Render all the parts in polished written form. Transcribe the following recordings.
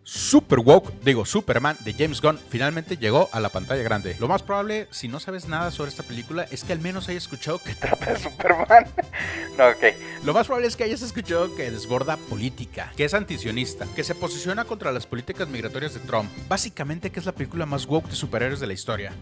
Superman de James Gunn finalmente llegó a la pantalla grande. Lo más probable, si no sabes nada sobre esta película, es que al menos hayas escuchado que trata de Superman. No, ok. Lo más probable es que hayas escuchado que desborda política, que es antisionista, que se posiciona contra las políticas migratorias de Trump. Básicamente que es la película más woke de superhéroes de la historia.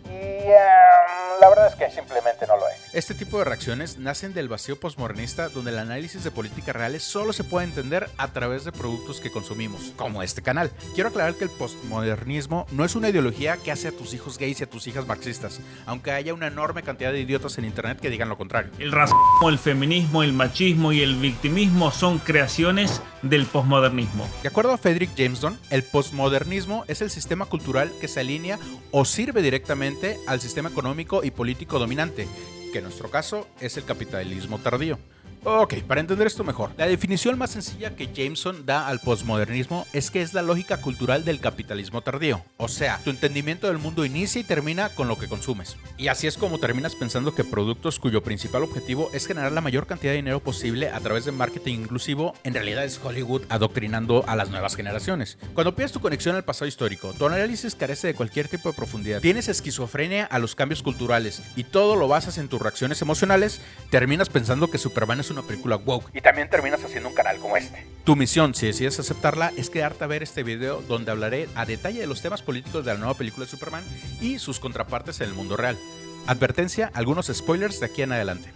La verdad es que simplemente no lo es. Este tipo de reacciones nacen del vacío postmodernista, donde el análisis de políticas reales solo se puede entender a través de productos que consumimos, como este canal. Quiero aclarar que el postmodernismo no es una ideología que hace a tus hijos gays y a tus hijas marxistas, aunque haya una enorme cantidad de idiotas en internet que digan lo contrario. El racismo, el feminismo, el machismo y el victimismo son creaciones del postmodernismo. De acuerdo a Fredric Jameson, el postmodernismo es el sistema cultural que se alinea o sirve directamente al sistema económico y político dominante, que en nuestro caso es el capitalismo tardío. Ok, para entender esto mejor, la definición más sencilla que Jameson da al postmodernismo es que es la lógica cultural del capitalismo tardío. O sea, tu entendimiento del mundo inicia y termina con lo que consumes. Y así es como terminas pensando que productos cuyo principal objetivo es generar la mayor cantidad de dinero posible a través de marketing inclusivo, en realidad es Hollywood adoctrinando a las nuevas generaciones. Cuando pierdes tu conexión al pasado histórico, tu análisis carece de cualquier tipo de profundidad, tienes esquizofrenia a los cambios culturales y todo lo basas en tus reacciones emocionales, terminas pensando que Superman es una película woke y también terminas haciendo un canal como este. Tu misión, si decides aceptarla, es quedarte a ver este video donde hablaré a detalle de los temas políticos de la nueva película de Superman y sus contrapartes en el mundo real. Advertencia, algunos spoilers de aquí en adelante.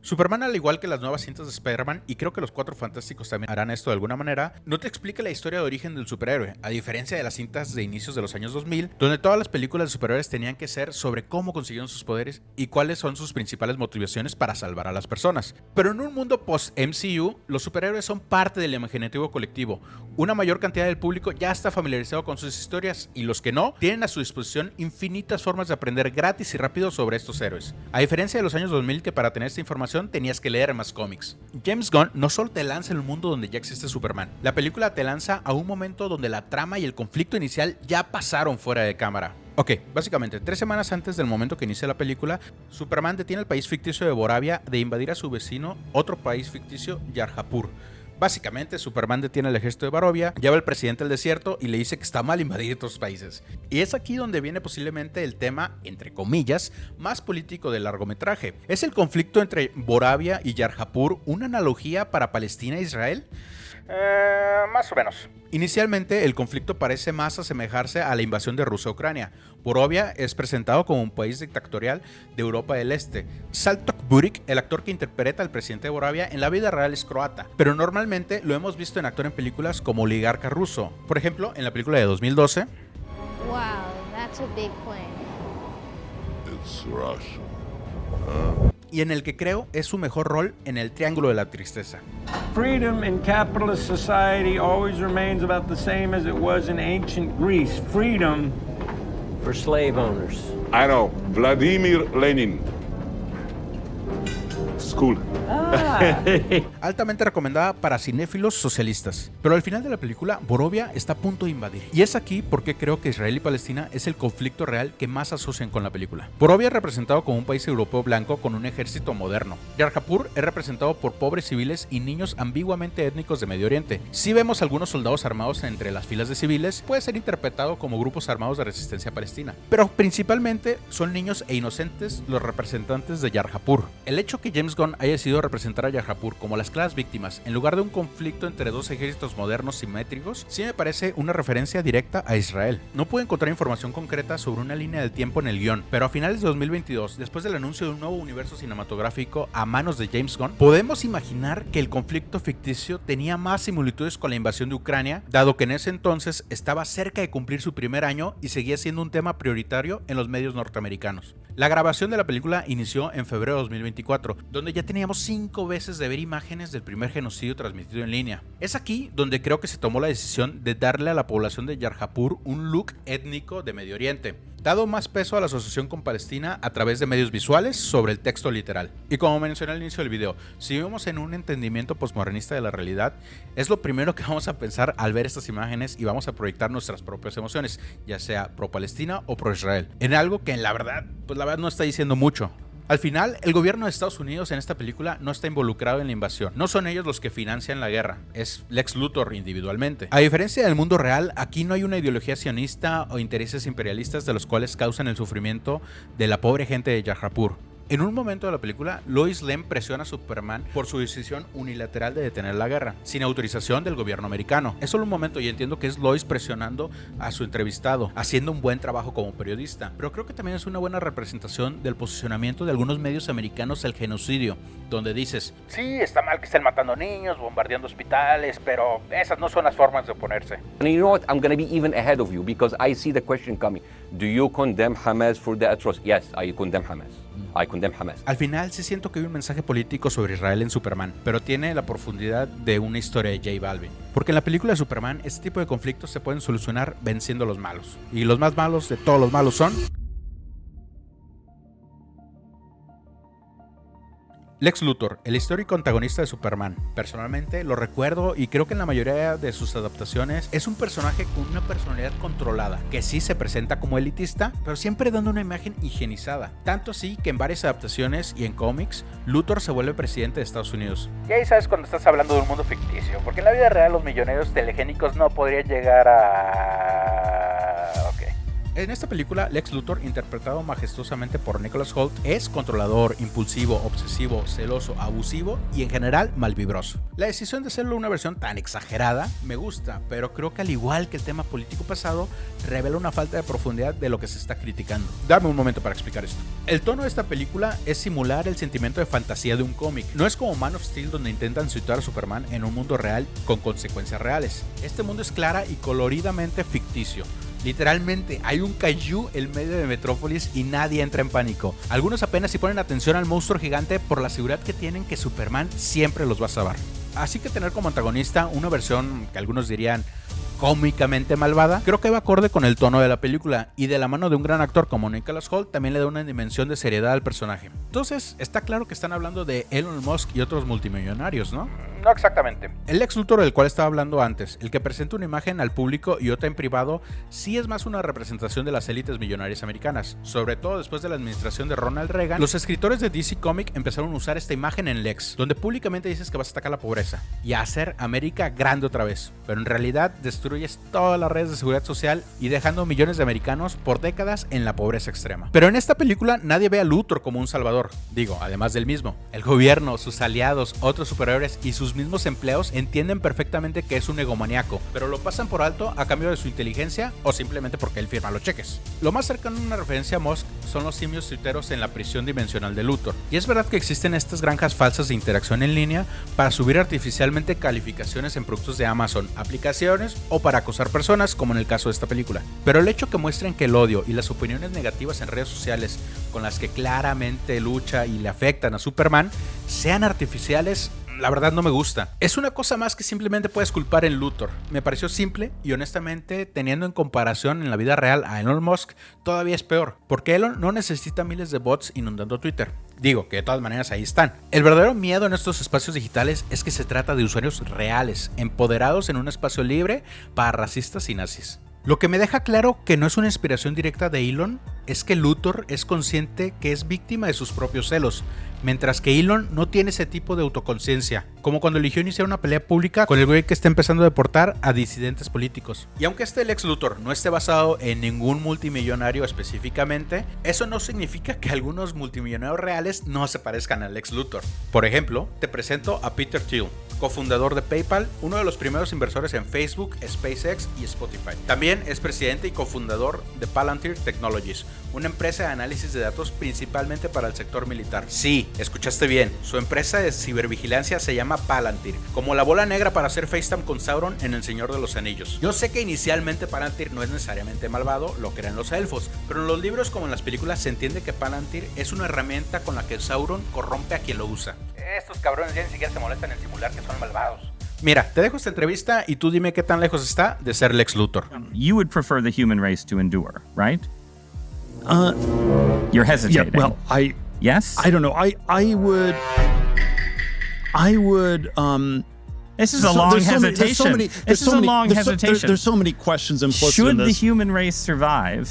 Superman, al igual que las nuevas cintas de Spider-Man, y creo que los Cuatro Fantásticos también harán esto de alguna manera, no te explica la historia de origen del superhéroe, a diferencia de las cintas de inicios de los años 2000, donde todas las películas de superhéroes tenían que ser sobre cómo consiguieron sus poderes y cuáles son sus principales motivaciones para salvar a las personas. Pero en un mundo post-MCU, los superhéroes son parte del imaginativo colectivo. Una mayor cantidad del público ya está familiarizado con sus historias, y los que no, tienen a su disposición infinitas formas de aprender gratis y rápido sobre estos héroes. A diferencia de los años 2000, que para tener esta información tenías que leer más cómics. James Gunn no solo te lanza en el mundo donde ya existe Superman, la película te lanza a un momento donde la trama y el conflicto inicial ya pasaron fuera de cámara. Ok, básicamente, 3 semanas antes del momento que inicia la película, Superman detiene al país ficticio de Boravia de invadir a su vecino, otro país ficticio, Yarjapur. Básicamente, Superman detiene al ejército de Barovia, lleva al presidente al desierto y le dice que está mal invadir otros países. Y es aquí donde viene posiblemente el tema, entre comillas, más político del largometraje. ¿Es el conflicto entre Boravia y Yarjapur una analogía para Palestina e Israel? Más o menos. Inicialmente, el conflicto parece más asemejarse a la invasión de Rusia a Ucrania. Borovia es presentado como un país dictatorial de Europa del Este. Saltok Buric, el actor que interpreta al presidente de Boravia, en la vida real es croata, pero normalmente lo hemos visto en actor en películas como oligarca ruso. Por ejemplo, en la película de 2012. Wow, that's a big plane. It's Russian. Y en el que creo es su mejor rol en El Triángulo de la Tristeza. Freedom in capitalist society always remains about the same as it was in ancient Greece. Freedom for slave owners. I know, Vladimir Lenin. School. Altamente recomendada para cinéfilos socialistas. Pero al final de la película, Borovia está a punto de invadir. Y es aquí porque creo que Israel y Palestina es el conflicto real que más asocian con la película. Borovia es representado como un país europeo blanco con un ejército moderno. Yarjapur es representado por pobres civiles y niños ambiguamente étnicos de Medio Oriente. Si vemos algunos soldados armados entre las filas de civiles, puede ser interpretado como grupos armados de resistencia palestina. Pero principalmente son niños e inocentes los representantes de Yarjapur. El hecho que James Gunn haya decidido representar a Yarjapur como las claras víctimas en lugar de un conflicto entre dos ejércitos modernos simétricos, sí me parece una referencia directa a Israel. No pude encontrar información concreta sobre una línea del tiempo en el guión, pero a finales de 2022, después del anuncio de un nuevo universo cinematográfico a manos de James Gunn, podemos imaginar que el conflicto ficticio tenía más similitudes con la invasión de Ucrania, dado que en ese entonces estaba cerca de cumplir su primer año y seguía siendo un tema prioritario en los medios norteamericanos. La grabación de la película inició en febrero de 2024, donde ya teníamos 5 veces de ver imágenes del primer genocidio transmitido en línea. Es aquí donde creo que se tomó la decisión de darle a la población de Yarjapur un look étnico de Medio Oriente, dado más peso a la asociación con Palestina a través de medios visuales sobre el texto literal. Y como mencioné al inicio del video, si vivimos en un entendimiento postmodernista de la realidad, es lo primero que vamos a pensar al ver estas imágenes y vamos a proyectar nuestras propias emociones, ya sea pro Palestina o pro Israel, en algo que en la verdad no está diciendo mucho. Al final, el gobierno de Estados Unidos en esta película no está involucrado en la invasión. No son ellos los que financian la guerra, es Lex Luthor individualmente. A diferencia del mundo real, aquí no hay una ideología sionista o intereses imperialistas de los cuales causan el sufrimiento de la pobre gente de Yarapur. En un momento de la película, Lois Lane presiona a Superman por su decisión unilateral de detener la guerra, sin autorización del gobierno americano. Es solo un momento y entiendo que es Lois presionando a su entrevistado, haciendo un buen trabajo como periodista, pero creo que también es una buena representación del posicionamiento de algunos medios americanos al genocidio, donde dices, sí, está mal que estén matando niños, bombardeando hospitales, pero esas no son las formas de oponerse. And you know what? I'm going to be even ahead of you because I see the question coming. Do you condemn Hamas for the atrocities? Yes, I condemn Hamas. I condemn Hamas. Al final sí siento que hay un mensaje político sobre Israel en Superman, pero tiene la profundidad de una historia de J Balvin. Porque en la película de Superman, este tipo de conflictos se pueden solucionar venciendo a los malos. Y los más malos de todos los malos son... Lex Luthor, el histórico antagonista de Superman. Personalmente lo recuerdo y creo que en la mayoría de sus adaptaciones es un personaje con una personalidad controlada, que sí se presenta como elitista, pero siempre dando una imagen higienizada. Tanto así que en varias adaptaciones y en cómics, Luthor se vuelve presidente de Estados Unidos. Y ahí sabes cuando estás hablando de un mundo ficticio, porque en la vida real los millonarios telegénicos no podrían llegar a... En esta película, Lex Luthor, interpretado majestuosamente por Nicholas Hoult, es controlador, impulsivo, obsesivo, celoso, abusivo y en general malvibroso. La decisión de hacerlo una versión tan exagerada me gusta, pero creo que al igual que el tema político pasado, revela una falta de profundidad de lo que se está criticando. Dame un momento para explicar esto. El tono de esta película es simular el sentimiento de fantasía de un cómic. No es como Man of Steel, donde intentan situar a Superman en un mundo real con consecuencias reales. Este mundo es clara y coloridamente ficticio. Literalmente hay un kaiju en medio de Metrópolis y nadie entra en pánico. Algunos apenas si ponen atención al monstruo gigante por la seguridad que tienen que Superman siempre los va a salvar. Así que tener como antagonista una versión que algunos dirían cómicamente malvada, creo que va acorde con el tono de la película y de la mano de un gran actor como Nicholas Hoult también le da una dimensión de seriedad al personaje. Entonces, está claro que están hablando de Elon Musk y otros multimillonarios, ¿no? No exactamente. El Lex Luthor del cual estaba hablando antes, el que presenta una imagen al público y otra en privado, sí es más una representación de las élites millonarias americanas. Sobre todo después de la administración de Ronald Reagan, los escritores de DC Comics empezaron a usar esta imagen en Lex, donde públicamente dices que vas a atacar la pobreza y a hacer América grande otra vez, pero en realidad destruyes todas las redes de seguridad social y dejando millones de americanos por décadas en la pobreza extrema. Pero en esta película nadie ve a Luthor como un salvador, digo, además del mismo. El gobierno, sus aliados, otros superhéroes y sus mismos empleados entienden perfectamente que es un egomaniaco, pero lo pasan por alto a cambio de su inteligencia o simplemente porque él firma los cheques. Lo más cercano a una referencia a Musk son los simios tuiteros en la prisión dimensional de Luthor. Y es verdad que existen estas granjas falsas de interacción en línea para subir artificialmente calificaciones en productos de Amazon, aplicaciones o para acosar personas, como en el caso de esta película. Pero el hecho que muestren que el odio y las opiniones negativas en redes sociales con las que claramente lucha y le afectan a Superman sean artificiales, la verdad no me gusta. Es una cosa más que simplemente puedes culpar en Luthor. Me pareció simple y honestamente, teniendo en comparación en la vida real a Elon Musk, todavía es peor, porque Elon no necesita miles de bots inundando Twitter. Digo que de todas maneras ahí están. El verdadero miedo en estos espacios digitales es que se trata de usuarios reales, empoderados en un espacio libre para racistas y nazis. Lo que me deja claro que no es una inspiración directa de Elon es que Luthor es consciente que es víctima de sus propios celos, mientras que Elon no tiene ese tipo de autoconciencia, como cuando eligió iniciar una pelea pública con el güey que está empezando a deportar a disidentes políticos. Y aunque este Lex Luthor no esté basado en ningún multimillonario específicamente, eso no significa que algunos multimillonarios reales no se parezcan a Lex Luthor. Por ejemplo, te presento a Peter Thiel, cofundador de PayPal, uno de los primeros inversores en Facebook, SpaceX y Spotify. También es presidente y cofundador de Palantir Technologies, una empresa de análisis de datos principalmente para el sector militar. Sí, escuchaste bien, su empresa de cibervigilancia se llama Palantir, como la bola negra para hacer FaceTime con Sauron en El Señor de los Anillos. Yo sé que inicialmente Palantir no es necesariamente malvado, lo crean los elfos, pero en los libros como en las películas se entiende que Palantir es una herramienta con la que Sauron corrompe a quien lo usa. Estos cabrones ya ni siquiera se molestan en simular que son malvados. Mira, te dejo esta entrevista y tú dime qué tan lejos está de ser Lex Luthor. You would prefer the human race to endure, right? You're hesitating. Yeah, well, yes? I don't know. I would. This is a long hesitation. This is a long hesitation. There's so many questions implicit in this. Should the human race survive?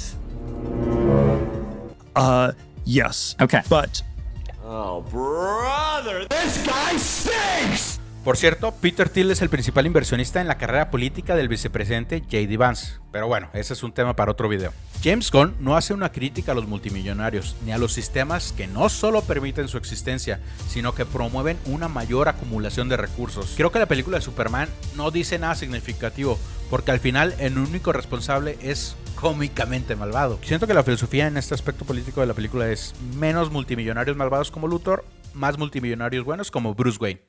Yes. Okay. But Oh, brother, this guy stinks! Por cierto, Peter Thiel es el principal inversionista en la carrera política del vicepresidente J.D. Vance. Pero bueno, ese es un tema para otro video. James Gunn no hace una crítica a los multimillonarios, ni a los sistemas que no solo permiten su existencia, sino que promueven una mayor acumulación de recursos. Creo que la película de Superman no dice nada significativo, porque al final el único responsable es cómicamente malvado. Siento que la filosofía en este aspecto político de la película es menos multimillonarios malvados como Luthor, más multimillonarios buenos como Bruce Wayne.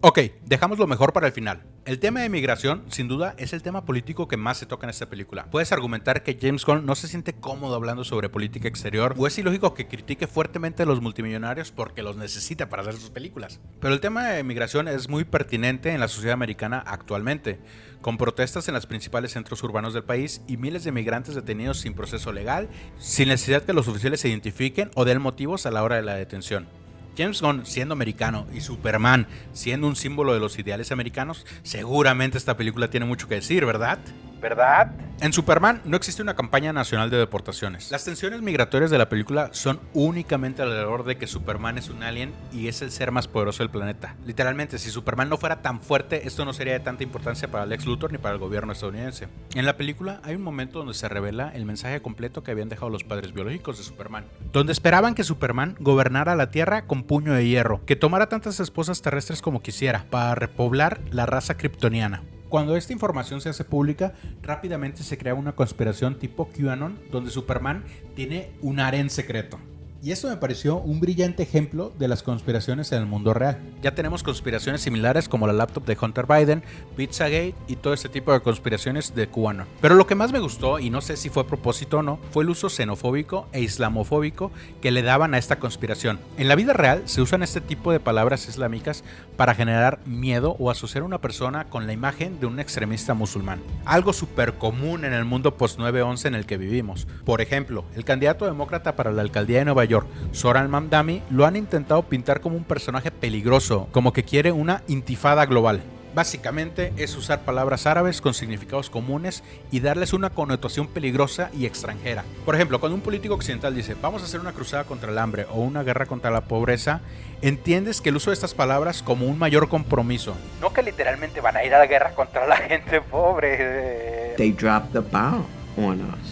Ok, dejamos lo mejor para el final. El tema de migración, sin duda, es el tema político que más se toca en esta película. Puedes argumentar que James Gunn no se siente cómodo hablando sobre política exterior, o es ilógico que critique fuertemente a los multimillonarios porque los necesita para hacer sus películas. Pero el tema de migración es muy pertinente en la sociedad americana actualmente, con protestas en los principales centros urbanos del país y miles de migrantes detenidos sin proceso legal, sin necesidad que los oficiales se identifiquen o den motivos a la hora de la detención. James Gunn, siendo americano, y Superman, siendo un símbolo de los ideales americanos, seguramente esta película tiene mucho que decir, ¿verdad? ¿Verdad? En Superman no existe una campaña nacional de deportaciones. Las tensiones migratorias de la película son únicamente alrededor de que Superman es un alien y es el ser más poderoso del planeta. Literalmente, si Superman no fuera tan fuerte, esto no sería de tanta importancia para Lex Luthor ni para el gobierno estadounidense. En la película hay un momento donde se revela el mensaje completo que habían dejado los padres biológicos de Superman, donde esperaban que Superman gobernara la Tierra con puño de hierro, que tomara tantas esposas terrestres como quisiera, para repoblar la raza kryptoniana. Cuando esta información se hace pública, rápidamente se crea una conspiración tipo QAnon, donde Superman tiene un harén secreto. Y esto me pareció un brillante ejemplo de las conspiraciones en el mundo real. Ya tenemos conspiraciones similares como la laptop de Hunter Biden, Pizzagate y todo este tipo de conspiraciones de QAnon. Pero lo que más me gustó, y no sé si fue a propósito o no, fue el uso xenofóbico e islamofóbico que le daban a esta conspiración. En la vida real se usan este tipo de palabras islámicas para generar miedo o asociar a una persona con la imagen de un extremista musulmán. Algo súper común en el mundo post-9/11 en el que vivimos. Por ejemplo, el candidato demócrata para la alcaldía de Nueva York, Zohran Mamdani, lo han intentado pintar como un personaje peligroso, como que quiere una intifada global. Básicamente es usar palabras árabes con significados comunes y darles una connotación peligrosa y extranjera. Por ejemplo, cuando un político occidental dice vamos a hacer una cruzada contra el hambre o una guerra contra la pobreza, entiendes que el uso de estas palabras como un mayor compromiso. No que literalmente van a ir a la guerra contra la gente pobre. They dropped the bomb on us.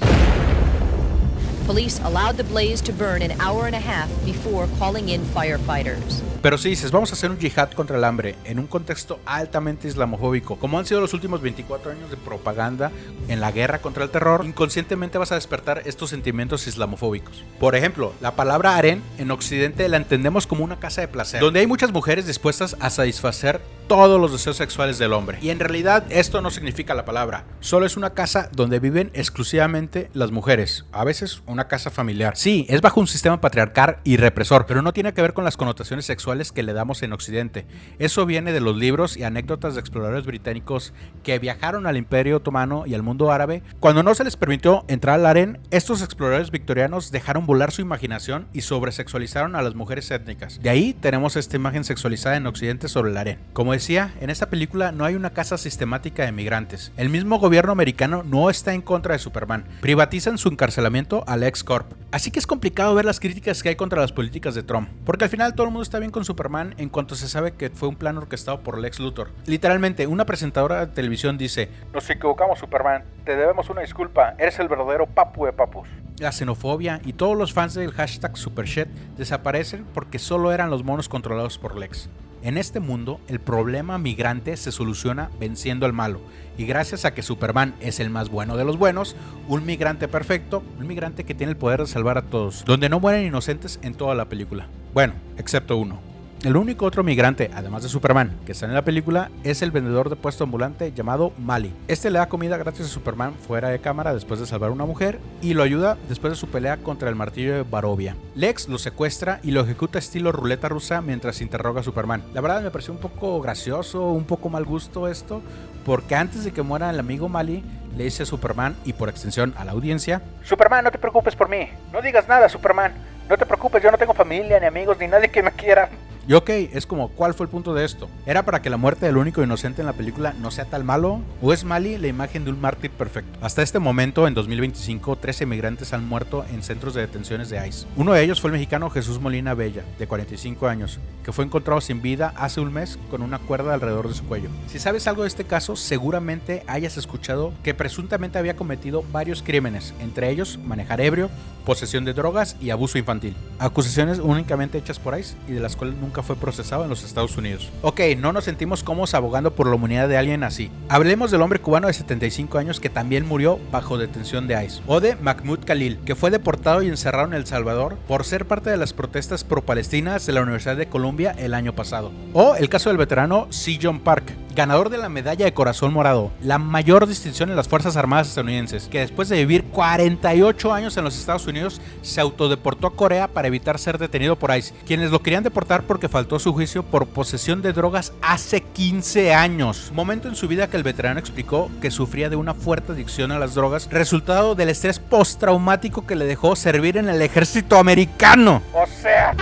Police allowed the blaze to burn an hour and a half before calling in firefighters. Pero si dices, vamos a hacer un yihad contra el hambre en un contexto altamente islamofóbico, como han sido los últimos 24 años de propaganda en la guerra contra el terror, inconscientemente vas a despertar estos sentimientos islamofóbicos. Por ejemplo, la palabra harén en Occidente la entendemos como una casa de placer, donde hay muchas mujeres dispuestas a satisfacer todos los deseos sexuales del hombre. Y en realidad esto no significa la palabra, solo es una casa donde viven exclusivamente las mujeres, a veces una casa familiar. Sí, es bajo un sistema patriarcal y represor, pero no tiene que ver con las connotaciones sexuales que le damos en Occidente. Eso viene de los libros y anécdotas de exploradores británicos que viajaron al Imperio Otomano y al mundo árabe. Cuando no se les permitió entrar al harén, estos exploradores victorianos dejaron volar su imaginación y sobresexualizaron a las mujeres étnicas. De ahí tenemos esta imagen sexualizada en Occidente sobre el harén. Como decía, en esta película no hay una caza sistemática de migrantes. El mismo gobierno americano no está en contra de Superman. Privatizan su encarcelamiento a la X-Corp. Así que es complicado ver las críticas que hay contra las políticas de Trump, porque al final todo el mundo está bien con Superman en cuanto se sabe que fue un plan orquestado por Lex Luthor. Literalmente, una presentadora de televisión dice: nos equivocamos, Superman, te debemos una disculpa, eres el verdadero papu de papus. La xenofobia y todos los fans del hashtag Supershed desaparecen porque solo eran los monos controlados por Lex. En este mundo, el problema migrante se soluciona venciendo al malo, y gracias a que Superman es el más bueno de los buenos, un migrante perfecto, un migrante que tiene el poder de salvar a todos, donde no mueren inocentes en toda la película. Bueno, excepto uno. El único otro migrante, además de Superman, que está en la película es el vendedor de puesto ambulante llamado Mali. Este le da comida gratis a Superman fuera de cámara después de salvar a una mujer y lo ayuda después de su pelea contra el martillo de Barovia. Lex lo secuestra y lo ejecuta estilo ruleta rusa mientras interroga a Superman. La verdad me pareció un poco gracioso, un poco mal gusto esto, porque antes de que muera el amigo Mali, le dice a Superman y por extensión a la audiencia: Superman, no te preocupes por mí, no digas nada, Superman, no te preocupes, yo no tengo familia, ni amigos, ni nadie que me quiera. Y ok, es como, ¿cuál fue el punto de esto? ¿Era para que la muerte del único inocente en la película no sea tan malo? ¿O es Mali la imagen de un mártir perfecto? Hasta este momento, en 2025, 13 migrantes han muerto en centros de detenciones de ICE. Uno de ellos fue el mexicano Jesús Molina Bella, de 45 años, que fue encontrado sin vida hace un mes con una cuerda alrededor de su cuello. Si sabes algo de este caso, seguramente hayas escuchado que presuntamente había cometido varios crímenes, entre ellos manejar ebrio, posesión de drogas y abuso infantil. Acusaciones únicamente hechas por ICE y de las cuales nunca fue procesado en los Estados Unidos. Ok, no nos sentimos cómodos abogando por la humanidad de alguien así. Hablemos del hombre cubano de 75 años que también murió bajo detención de ICE. O de Mahmoud Khalil, que fue deportado y encerrado en El Salvador por ser parte de las protestas pro-palestinas de la Universidad de Columbia el año pasado. O el caso del veterano Sejong Park, ganador de la medalla de corazón morado, la mayor distinción en las Fuerzas Armadas estadounidenses, que después de vivir 48 años en los Estados Unidos, se autodeportó a Corea para evitar ser detenido por ICE, quienes lo querían deportar porque faltó a su juicio por posesión de drogas hace 15 años. Momento en su vida que el veterano explicó que sufría de una fuerte adicción a las drogas, resultado del estrés postraumático que le dejó servir en el ejército americano. O sea...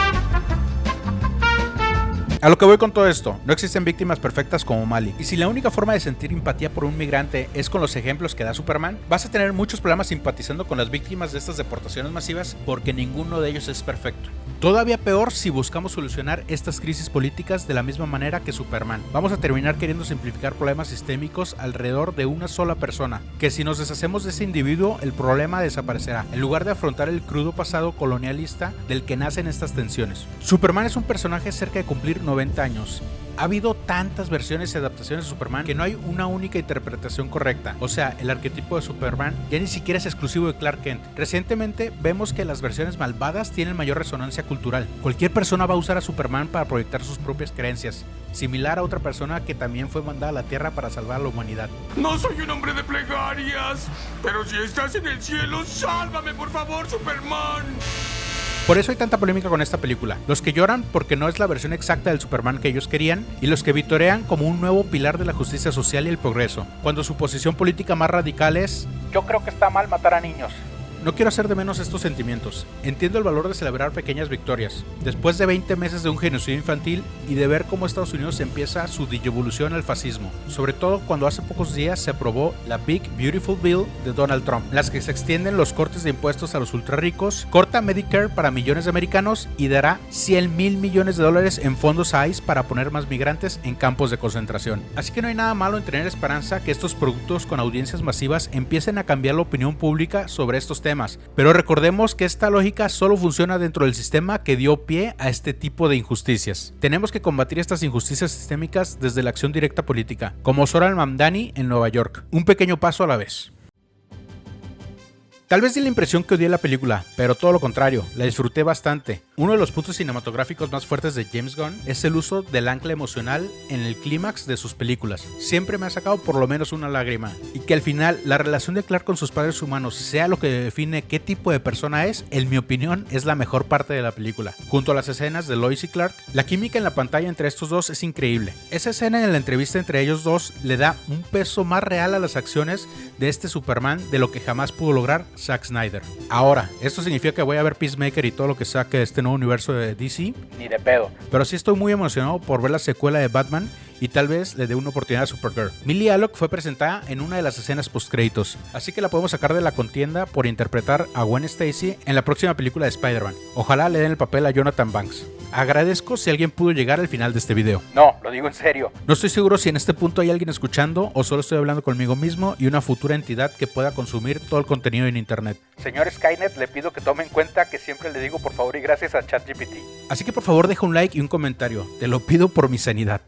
A lo que voy con todo esto, no existen víctimas perfectas como Mali. Y si la única forma de sentir empatía por un migrante es con los ejemplos que da Superman, vas a tener muchos problemas simpatizando con las víctimas de estas deportaciones masivas porque ninguno de ellos es perfecto. Todavía peor si buscamos solucionar estas crisis políticas de la misma manera que Superman. Vamos a terminar queriendo simplificar problemas sistémicos alrededor de una sola persona, que si nos deshacemos de ese individuo, el problema desaparecerá, en lugar de afrontar el crudo pasado colonialista del que nacen estas tensiones. Superman es un personaje cerca de cumplir 90 años. Ha habido tantas versiones y adaptaciones de Superman que no hay una única interpretación correcta. O sea, el arquetipo de Superman ya ni siquiera es exclusivo de Clark Kent. Recientemente vemos que las versiones malvadas tienen mayor resonancia cultural. Cualquier persona va a usar a Superman para proyectar sus propias creencias, similar a otra persona que también fue mandada a la Tierra para salvar a la humanidad. No soy un hombre de plegarias, pero si estás en el cielo, sálvame por favor, Superman. Por eso hay tanta polémica con esta película. Los que lloran porque no es la versión exacta del Superman que ellos querían, y los que vitorean como un nuevo pilar de la justicia social y el progreso, cuando su posición política más radical es: yo creo que está mal matar a niños. No quiero hacer de menos estos sentimientos. Entiendo el valor de celebrar pequeñas victorias. Después de 20 meses de un genocidio infantil y de ver cómo Estados Unidos empieza su digievolución al fascismo, sobre todo cuando hace pocos días se aprobó la Big Beautiful Bill de Donald Trump, en las que se extienden los cortes de impuestos a los ultrarricos, corta Medicare para millones de americanos y dará $100 mil millones en fondos a ICE para poner más migrantes en campos de concentración. Así que no hay nada malo en tener esperanza que estos productos con audiencias masivas empiecen a cambiar la opinión pública sobre estos temas. Pero recordemos que esta lógica solo funciona dentro del sistema que dio pie a este tipo de injusticias. Tenemos que combatir estas injusticias sistémicas desde la acción directa política, como Zohran Mamdani en Nueva York. Un pequeño paso a la vez. Tal vez di la impresión que odié la película, pero todo lo contrario, la disfruté bastante. Uno de los puntos cinematográficos más fuertes de James Gunn es el uso del ancla emocional en el clímax de sus películas. Siempre me ha sacado por lo menos una lágrima. Y que al final la relación de Clark con sus padres humanos sea lo que define qué tipo de persona es, en mi opinión, es la mejor parte de la película. Junto a las escenas de Lois y Clark, la química en la pantalla entre estos dos es increíble. Esa escena en la entrevista entre ellos dos le da un peso más real a las acciones de este Superman de lo que jamás pudo lograr Zack Snyder. Ahora, ¿esto significa que voy a ver Peacemaker y todo lo que saque de este nuevo universo de DC? Ni de pedo. Pero sí estoy muy emocionado por ver la secuela de Batman y tal vez le dé una oportunidad a Supergirl. Millie Alcock fue presentada en una de las escenas postcréditos, así que la podemos sacar de la contienda por interpretar a Gwen Stacy en la próxima película de Spider-Man. Ojalá le den el papel a Jonathan Banks. Agradezco si alguien pudo llegar al final de este video. No, lo digo en serio. No estoy seguro si en este punto hay alguien escuchando o solo estoy hablando conmigo mismo y una futura entidad que pueda consumir todo el contenido en internet. Señor Skynet, le pido que tome en cuenta que siempre le digo por favor y gracias a ChatGPT. Así que por favor deja un like y un comentario. Te lo pido por mi sanidad.